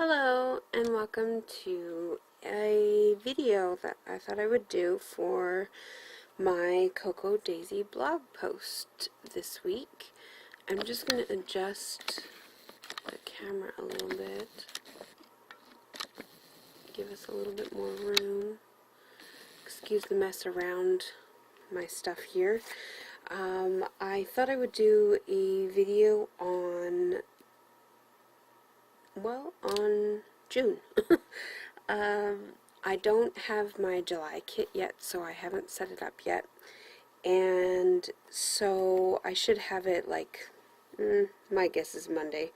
Hello and welcome to a video that I thought I would do for my Cocoa Daisy blog post this week. I'm just going to adjust the camera a little bit, give us a little bit more room. Excuse the mess around my stuff here. I thought I would do a video on June. I don't have my July kit yet, so I haven't set it up yet. And so I should have it my guess is Monday.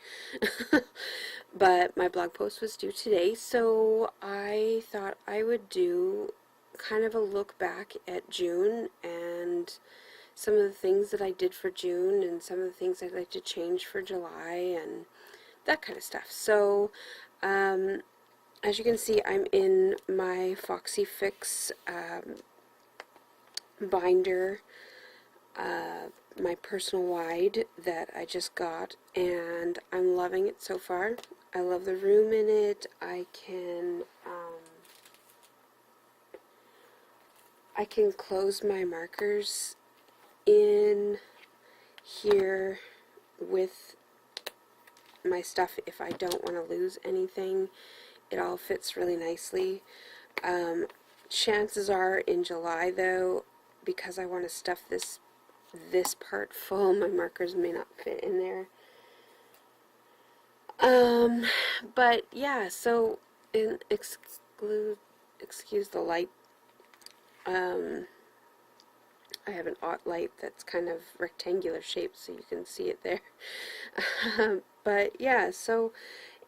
But my blog post was due today, so I thought I would do kind of a look back at June and some of the things that I did for June and some of the things I'd like to change for July and that kind of stuff. So, as you can see, I'm in my Foxy Fix binder, my personal wide that I just got, and I'm loving it so far. I love the room in it. I can close my markers in here with my stuff if I don't want to lose anything. It all fits really nicely. Chances are in July, though, because I want to stuff this part full, my markers may not fit in there. But yeah, so excuse the light. I have an aught light that's kind of rectangular shaped, so you can see it there. But yeah, so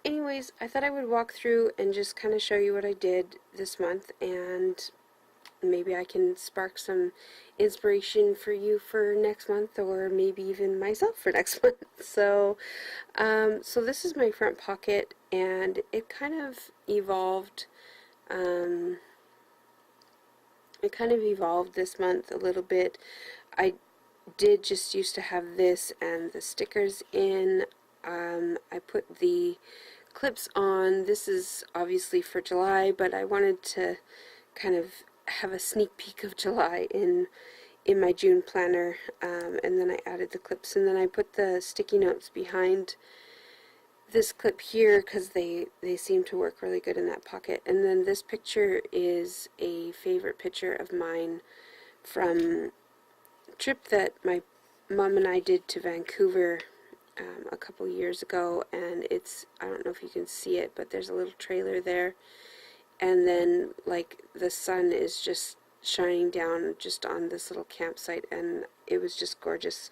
anyways, I thought I would walk through and just kind of show you what I did this month, and maybe I can spark some inspiration for you for next month, or maybe even myself for next month. So this is my front pocket, and it kind of evolved. It kind of evolved this month a little bit. I did just used to have this and the stickers in. I put the clips on. This is obviously for July, but I wanted to kind of have a sneak peek of July in my June planner, and then I added the clips, and then I put the sticky notes behind this clip here because they seem to work really good in that pocket. And then this picture is a favorite picture of mine from a trip that my mom and I did to Vancouver a couple years ago, and I don't know if you can see it, but there's a little trailer there, and then like the sun is just shining down just on this little campsite, and it was just gorgeous.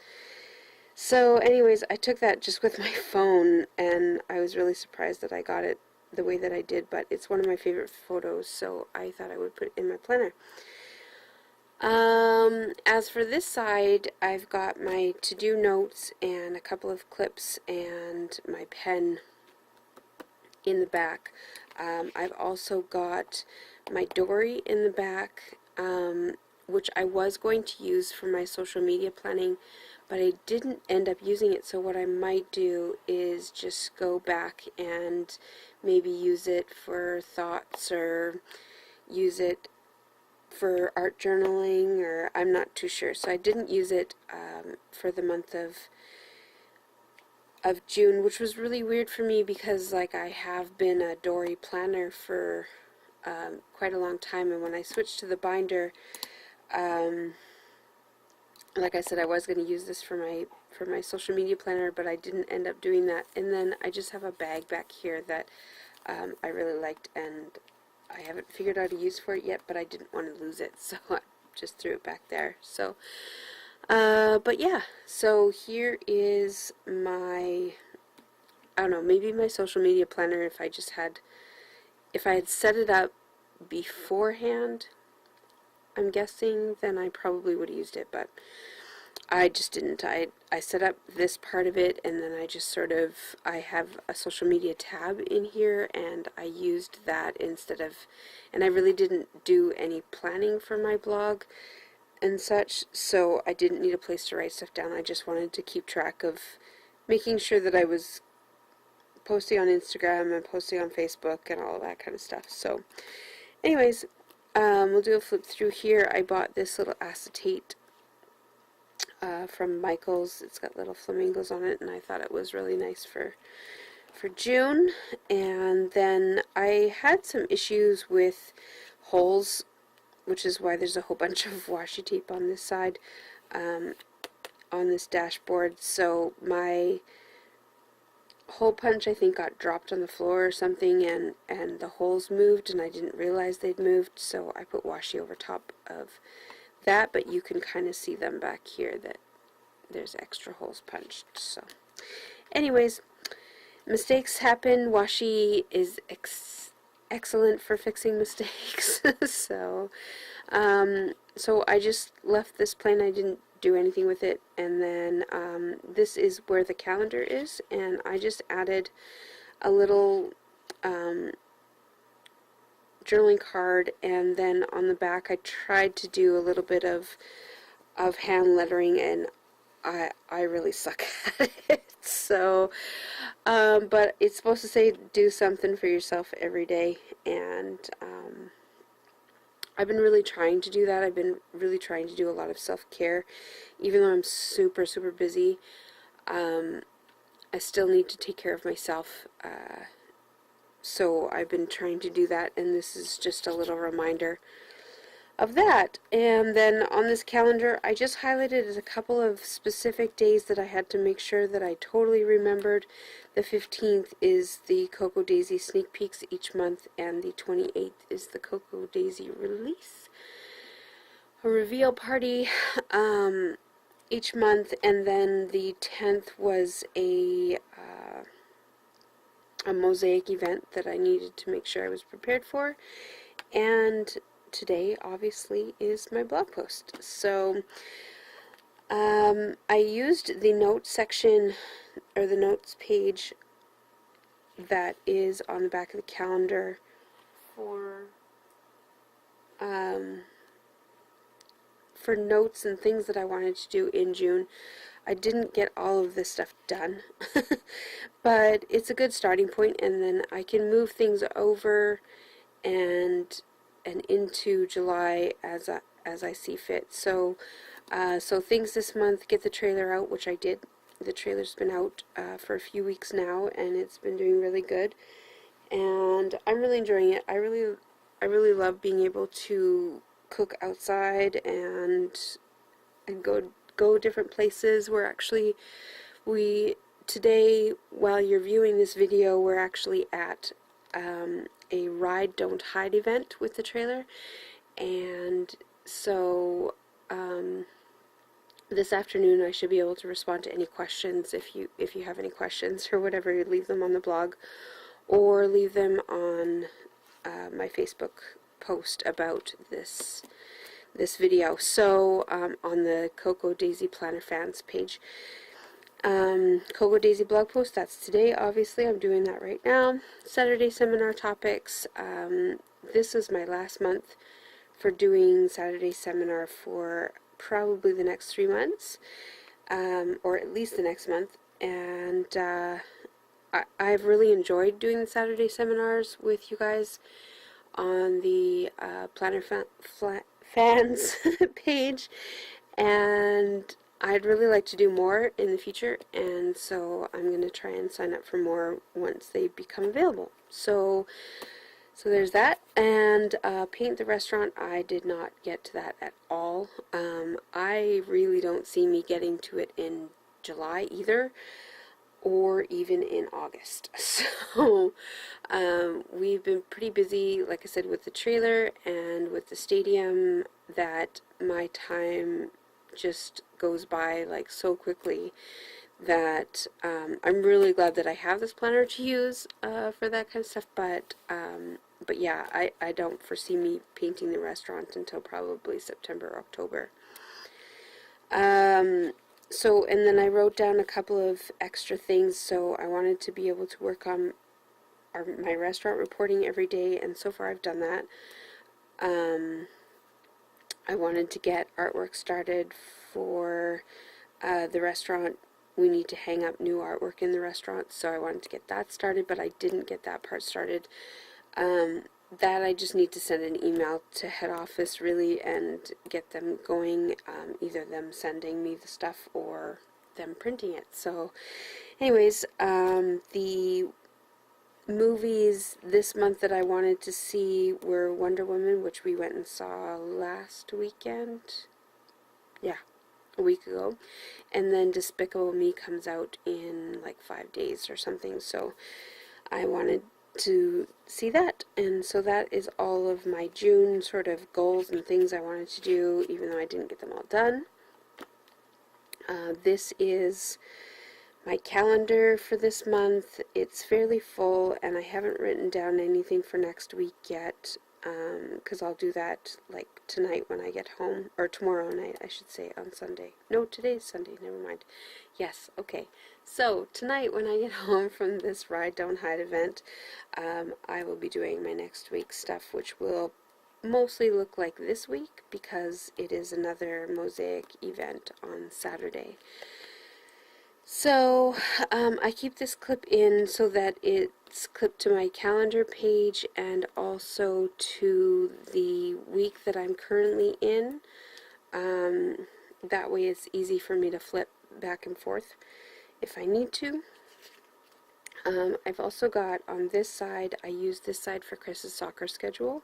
So anyways, I took that just with my phone, and I was really surprised that I got it the way that I did, but it's one of my favorite photos, so I thought I would put it in my planner. As for this side, I've got my to-do notes and a couple of clips and my pen in the back. I've also got my dory in the back, which I was going to use for my social media planning, but I didn't end up using it. So what I might do is just go back and maybe use it for thoughts, or use it for art journaling, or I'm not too sure. So I didn't use it for the month of June, which was really weird for me because like I have been a dory planner for quite a long time, and when I switched to the binder, like I said, I was going to use this for my social media planner, but I didn't end up doing that. And then I just have a bag back here that I really liked, and I haven't figured out a use for it yet, but I didn't want to lose it, so I just threw it back there. So, but yeah, so here is my, I don't know, maybe my social media planner if I had set it up beforehand, I'm guessing, then I probably would have used it, but I just didn't. I set up this part of it, and then I just I have a social media tab in here, and I used that instead of, and I really didn't do any planning for my blog and such, so I didn't need a place to write stuff down. I just wanted to keep track of making sure that I was posting on Instagram and posting on Facebook and all that kind of stuff. So anyways, we'll do a flip through here. I bought this little acetate from Michaels. It's got little flamingos on it, and I thought it was really nice for June. And then I had some issues with holes, which is why there's a whole bunch of washi tape on this side, on this dashboard. So my hole punch, I think, got dropped on the floor or something, and the holes moved, and I didn't realize they'd moved, so I put washi over top of that, but you can kind of see them back here that there's extra holes punched. So anyways, mistakes happen. Washi is excellent for fixing mistakes. So I just left this plain. I didn't do anything with it, and then this is where the calendar is, and I just added a little journaling card, and then on the back I tried to do a little bit of hand lettering, and I really suck at it. So but it's supposed to say do something for yourself every day, and I've been really trying to do that. I've been really trying to do a lot of self-care. Even though I'm super, super busy, I still need to take care of myself. So I've been trying to do that, and this is just a little reminder of that. And then on this calendar, I just highlighted a couple of specific days that I had to make sure that I totally remembered. The 15th is the Cocoa Daisy sneak peeks each month, and the 28th is the Cocoa Daisy release, a reveal party each month, and then the 10th was a mosaic event that I needed to make sure I was prepared for, and today obviously is my blog post. So I used the notes section, or the notes page that is on the back of the calendar for notes and things that I wanted to do in June. I didn't get all of this stuff done, but it's a good starting point, and then I can move things over and into July as I see fit. So so things this month: get the trailer out, which I did. The trailer's been out for a few weeks now, and it's been doing really good, and I'm really enjoying it. I really love being able to cook outside and go different places. Today, while you're viewing this video, we're actually at a Ride Don't Hide event with the trailer, and so this afternoon I should be able to respond to any questions. If you have any questions or whatever, leave them on the blog or leave them on my Facebook post about this video. So on the Cocoa Daisy Planner Fans page. Cocoa Daisy blog post, that's today, obviously. I'm doing that right now. Saturday seminar topics. This is my last month for doing Saturday seminar for probably the next 3 months, or at least the next month. And I've really enjoyed doing the Saturday seminars with you guys on the Planner Fans page, and I'd really like to do more in the future, and so I'm going to try and sign up for more once they become available. So there's that. And paint the restaurant, I did not get to that at all. I really don't see me getting to it in July either, or even in August. So we've been pretty busy, like I said, with the trailer and with the stadium, that my time just goes by like so quickly that I'm really glad that I have this planner to use for that kind of stuff. But yeah, I don't foresee me painting the restaurant until probably September or October. So, and then I wrote down a couple of extra things. So I wanted to be able to work on my restaurant reporting every day, and so far I've done that. I wanted to get artwork started for the restaurant we need to hang up new artwork in the restaurant, so I wanted to get that started, but I didn't get that part started. That I just need to send an email to head office really and get them going, either them sending me the stuff or them printing it. So anyways, the movies this month that I wanted to see were Wonder Woman, which we went and saw last weekend. Yeah, a week ago. And then Despicable Me comes out in like 5 days or something, so I wanted to see that, and so that is all of my June sort of goals and things I wanted to do, even though I didn't get them all done. This is my calendar for this month. It's fairly full, and I haven't written down anything for next week yet, because I'll do that like tonight when I get home, or tomorrow night I should say, on Sunday. No, today's Sunday, never mind. Yes, okay. So tonight when I get home from this Ride Don't Hide event, I will be doing my next week's stuff, which will mostly look like this week because it is another Mosaic event on Saturday. So I keep this clip in so that it's clipped to my calendar page and also to the week that I'm currently in. That way it's easy for me to flip back and forth if I need to. I've also got on this side, I use this side for Chris's soccer schedule,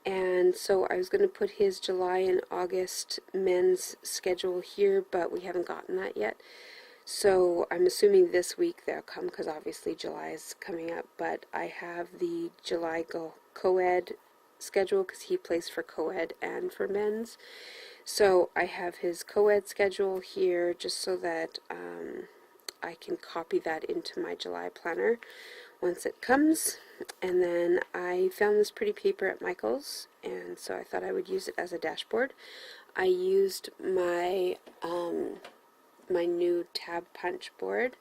and so I was going to put his July and August men's schedule here, but we haven't gotten that yet. So I'm assuming this week they'll come, because obviously July is coming up, but I have the July co-ed schedule because he plays for co-ed and for men's. So I have his co-ed schedule here just so that I can copy that into my July planner once it comes. And then I found this pretty paper at Michael's, and so I thought I would use it as a dashboard. I used my my new tab punch board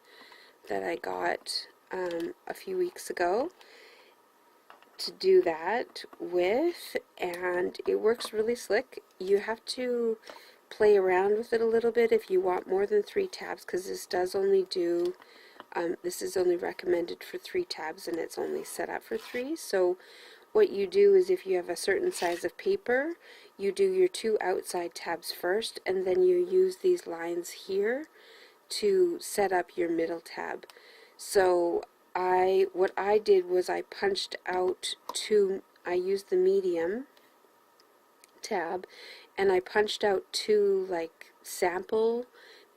that I got a few weeks ago to do that with, and it works really slick. You have to play around with it a little bit if you want more than 3 tabs, because this does only do this is only recommended for 3 tabs and it's only set up for 3. So what you do is, if you have a certain size of paper, you do your 2 outside tabs first, and then you use these lines here to set up your middle tab. So what I did was I punched out I used the medium tab, and I punched out 2 like sample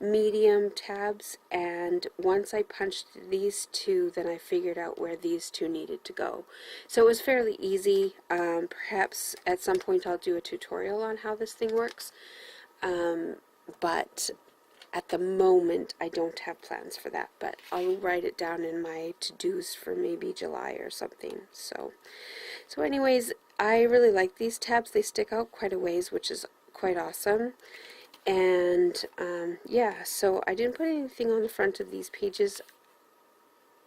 medium tabs, and once I punched these 2, then I figured out where these 2 needed to go. So it was fairly easy. Perhaps at some point I'll do a tutorial on how this thing works, but at the moment I don't have plans for that, but I'll write it down in my to-dos for maybe July or something. So anyways, I really like these tabs. They stick out quite a ways, which is quite awesome. And yeah, so I didn't put anything on the front of these pages.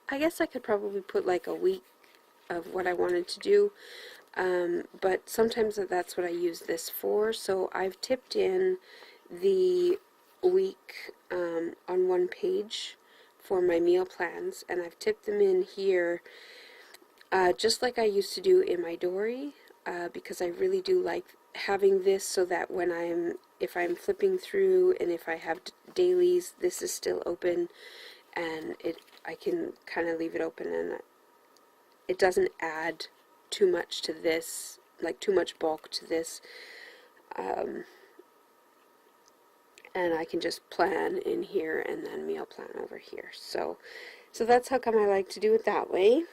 I guess I could probably put like a week of what I wanted to do, but sometimes that's what I use this for. So I've tipped in the week on one page for my meal plans, and I've tipped them in here just like I used to do in my Dory, because I really do like having this so that when if I'm flipping through and if I have dailies, this is still open, and I can kind of leave it open, and it doesn't add too much to this, like too much bulk to this, and I can just plan in here and then meal plan over here. So that's how come I like to do it that way.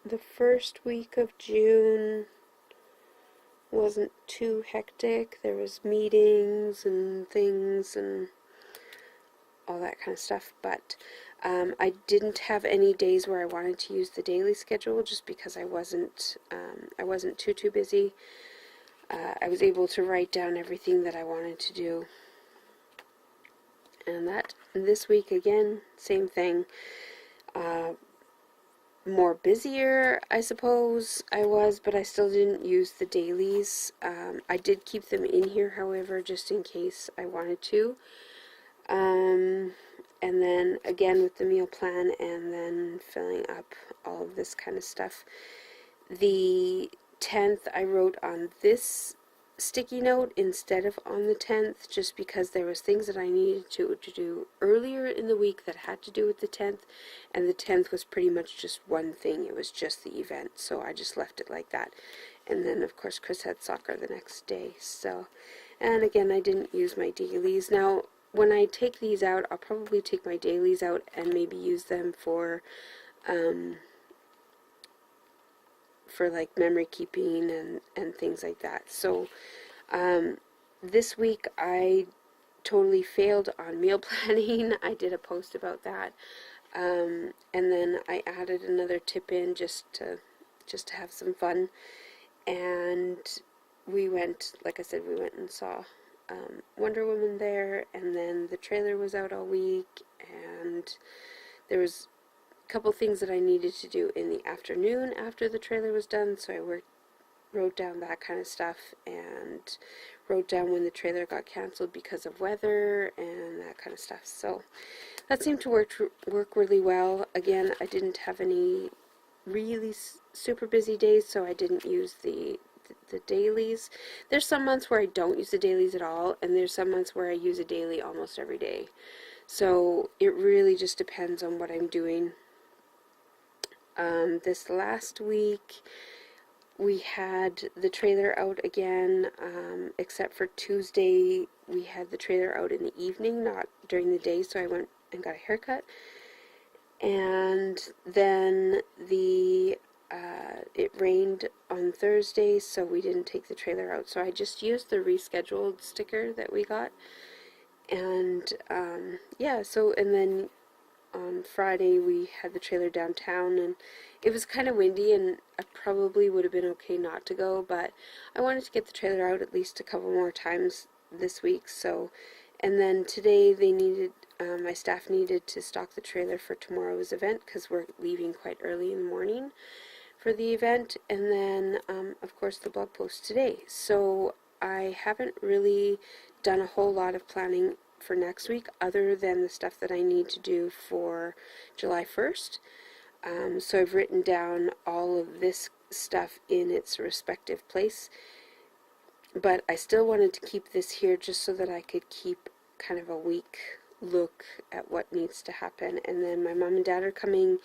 The first week of June wasn't too hectic. There was meetings and things and all that kind of stuff, but I didn't have any days where I wanted to use the daily schedule, just because I wasn't too busy. I was able to write down everything that I wanted to do, and this week again, same thing. More busier, I suppose I was, but I still didn't use the dailies. I did keep them in here, however, just in case I wanted to. And then again with the meal plan, and then filling up all of this kind of stuff. The 10th I wrote on this sticky note instead of on the 10th, just because there was things that I needed to do earlier in the week that had to do with the 10th, and the 10th was pretty much just one thing. It was just the event, so I just left it like that. And then of course Chris had soccer the next day, so, and again I didn't use my dailies. Now when I take these out, I'll probably take my dailies out and maybe use them for like memory keeping and things like that. So this week I totally failed on meal planning. I did a post about that, and then I added another tip in just to have some fun. And we went, like I said, we went and saw Wonder Woman there, and then the trailer was out all week, and there was couple things that I needed to do in the afternoon after the trailer was done, so I wrote down that kind of stuff, and wrote down when the trailer got canceled because of weather and that kind of stuff. So that seemed to work really well. Again, I didn't have any really super busy days, so I didn't use the dailies. There's some months where I don't use the dailies at all, and there's some months where I use a daily almost every day. So it really just depends on what I'm doing. This last week we had the trailer out again, except for Tuesday we had the trailer out in the evening, not during the day, so I went and got a haircut. And then it rained on Thursday, so we didn't take the trailer out, so I just used the rescheduled sticker that we got. And yeah, so, and then on Friday we had the trailer downtown, and it was kind of windy, and I probably would have been okay not to go, but I wanted to get the trailer out at least a couple more times this week. So, and then today they needed, my staff needed to stock the trailer for tomorrow's event because we're leaving quite early in the morning for the event, and then of course the blog post today. So I haven't really done a whole lot of planning for next week other than the stuff that I need to do for July 1st. So I've written down all of this stuff in its respective place, but I still wanted to keep this here just so that I could keep kind of a week look at what needs to happen. And then my mom and dad are coming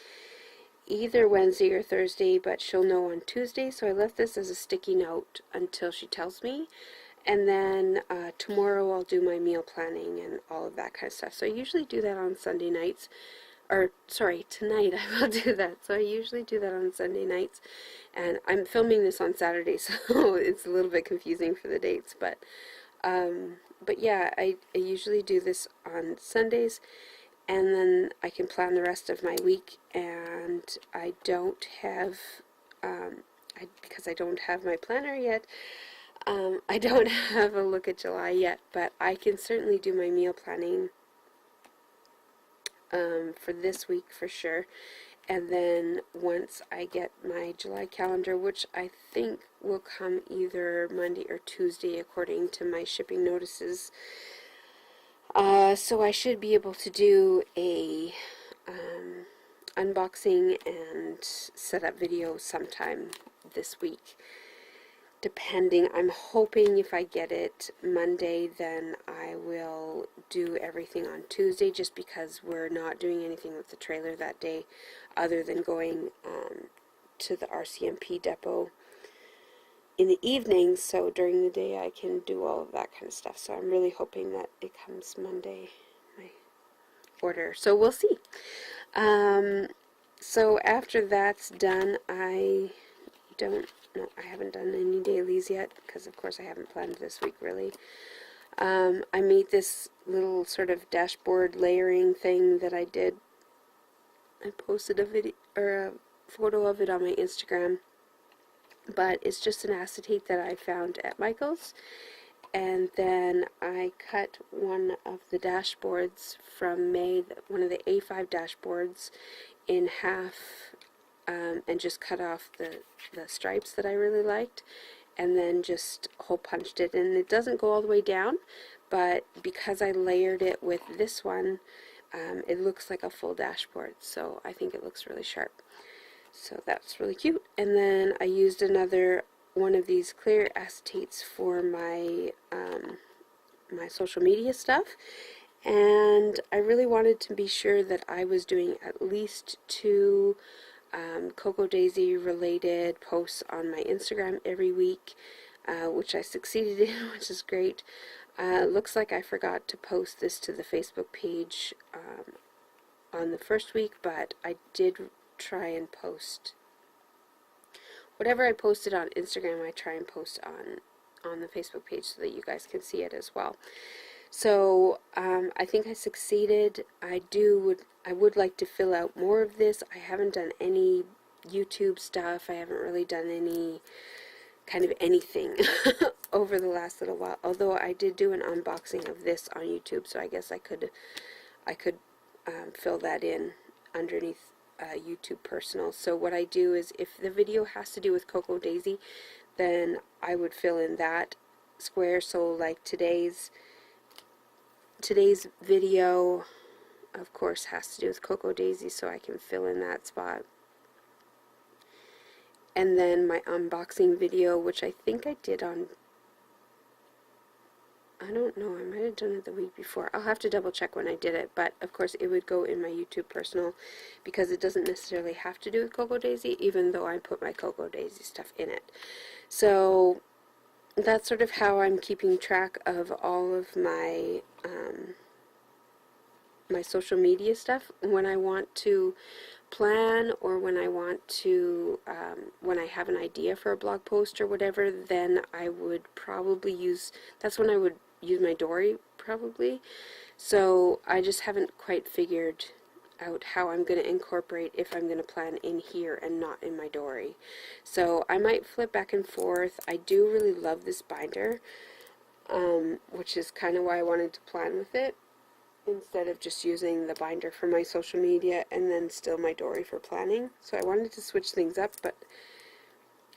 either Wednesday or Thursday, but she'll know on Tuesday, so I left this as a sticky note until she tells me. And then tomorrow I'll do my meal planning and all of that kind of stuff. So I usually do that on Sunday nights. Or, sorry, tonight I will do that. So I usually do that on Sunday nights. And I'm filming this on Saturday, so it's a little bit confusing for the dates. But yeah, I usually do this on Sundays. And then I can plan the rest of my week. And I don't have, because I don't have my planner yet, I don't have a look at July yet, but I can certainly do my meal planning for this week for sure. And then once I get my July calendar, which I think will come either Monday or Tuesday according to my shipping notices, so I should be able to do a unboxing and setup video sometime this week. Depending, I'm hoping if I get it Monday, then I will do everything on Tuesday, just because we're not doing anything with the trailer that day other than going to the RCMP depot in the evening, so during the day I can do all of that kind of stuff. So I'm really hoping that it comes Monday, my order. So we'll see. So after that's done, I haven't done any dailies yet, because of course I haven't planned this week really. I made this little sort of dashboard layering thing that I did. I posted a video or a photo of it on my Instagram, but it's just an acetate that I found at Michael's, and then I cut one of the dashboards from May, one of the A5 dashboards, in half, and just cut off the stripes that I really liked, and then just hole punched it. And it doesn't go all the way down, but because I layered it with this one, it looks like a full dashboard, so I think it looks really sharp. So that's really cute. And then I used another one of these clear acetates for my my social media stuff, and I really wanted to be sure that I was doing at least 2 Cocoa Daisy related posts on my Instagram every week, which I succeeded in, which is great. Looks like I forgot to post this to the Facebook page on the first week, but I did try and post whatever I posted on Instagram. I try and post on the Facebook page so that you guys can see it as well. So I think I succeeded. I would like to fill out more of this. I haven't done any YouTube stuff. I haven't really done any kind of anything over the last little while, although I did do an unboxing of this on YouTube, so I guess I could fill that in underneath YouTube personal. So what I do is, if the video has to do with Cocoa Daisy, then I would fill in that square. So like today's video, of course, has to do with Cocoa Daisy, so I can fill in that spot. And then my unboxing video, which I think I did on, I don't know, I might have done it the week before. I'll have to double check when I did it, but of course it would go in my YouTube personal, because it doesn't necessarily have to do with Cocoa Daisy, even though I put my Cocoa Daisy stuff in it. So that's sort of how I'm keeping track of all of my my social media stuff. When I want to plan, or when I want to when I have an idea for a blog post or whatever, then I would probably use, that's when I would use my Dory probably. So I just haven't quite figured out how I'm going to incorporate, if I'm going to plan in here and not in my Dory. So I might flip back and forth. I do really love this binder, which is kind of why I wanted to plan with it, instead of just using the binder for my social media and then still my Dory for planning. So I wanted to switch things up, but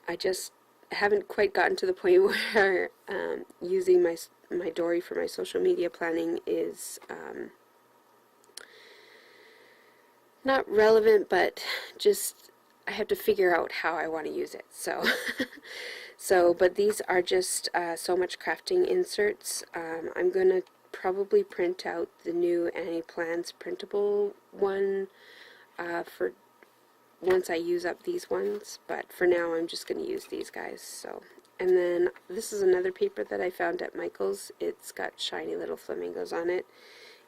I just haven't quite gotten to the point where using my Dory for my social media planning is not relevant, but just I have to figure out how I want to use it. So but these are just So Much Crafting inserts. I'm gonna probably print out the new Annie Plans printable one for once I use up these ones, but for now I'm just going to use these guys. So, and then this is another paper that I found at Michael's. It's got shiny little flamingos on it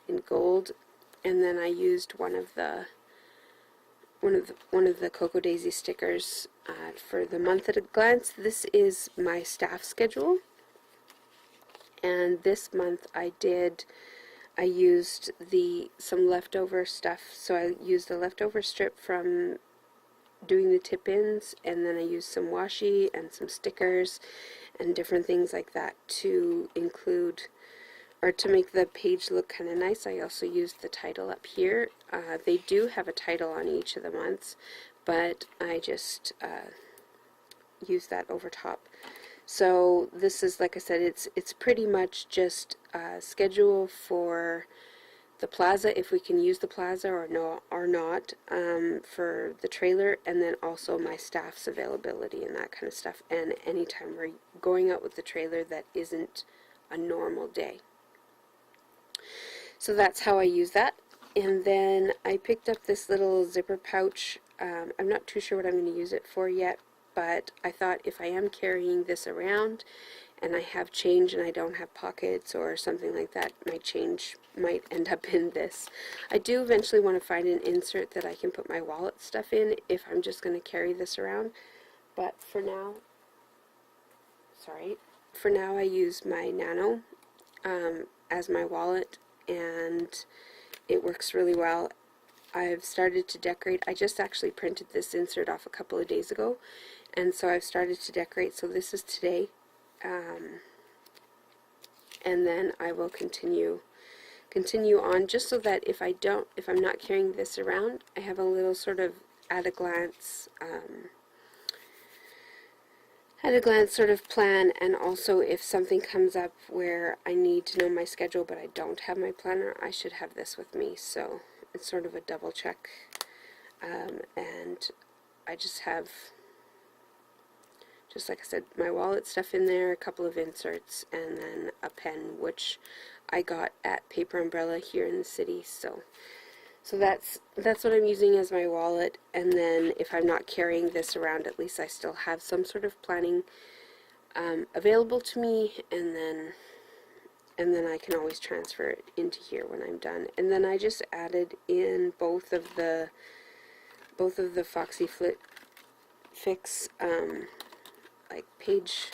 in gold, and then I used one of the Cocoa Daisy stickers for the month at a glance. This is my staff schedule. And this month I used some leftover stuff. So I used the leftover strip from doing the tip-ins, and then I used some washi and some stickers and different things like that to include, or to make the page look kind of nice. I also used the title up here. They do have a title on each of the months, but I just used that over top. So this is, like I said, it's pretty much just a schedule for the plaza, if we can use the plaza or not, for the trailer, and then also my staff's availability and that kind of stuff, and anytime we're going out with the trailer that isn't a normal day. So that's how I use that. And then I picked up this little zipper pouch. I'm not too sure what I'm going to use it for yet, but I thought if I am carrying this around and I have change and I don't have pockets or something like that, my change might end up in this. I do eventually want to find an insert that I can put my wallet stuff in if I'm just going to carry this around, but for now I use my Nano as my wallet, and it works really well. I've started to decorate. I just actually printed this insert off a couple of days ago, and so I've started to decorate. So this is today, and then I will continue on, just so that if I'm not carrying this around, I have a little sort of at a glance at a glance sort of plan, and also if something comes up where I need to know my schedule but I don't have my planner, I should have this with me, so it's sort of a double check. And I just have, just like I said, my wallet stuff in there, a couple of inserts, and then a pen, which I got at Paper Umbrella here in the city. So that's what I'm using as my wallet. And then if I'm not carrying this around, at least I still have some sort of planning available to me, and then I can always transfer it into here when I'm done. And then I just added in both of the Foxy Fix like page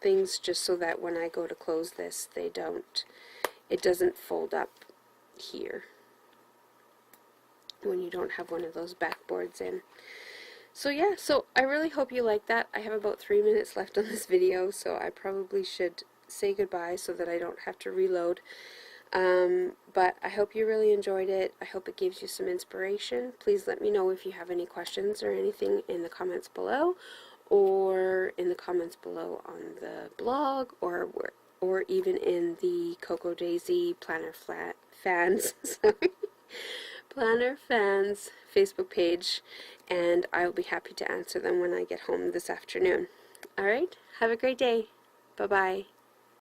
things, just so that when I go to close this, it doesn't fold up here when you don't have one of those backboards in. So yeah, so I really hope you like that. I have about 3 minutes left on this video, so I probably should say goodbye so that I don't have to reload. But I hope you really enjoyed it. I hope it gives you some inspiration. Please let me know if you have any questions or anything in the comments below, or in the comments below on the blog, or even in the Cocoa Daisy Planner Fans Planner Fans Facebook page, and I'll be happy to answer them when I get home this afternoon. Alright, have a great day. Bye-bye.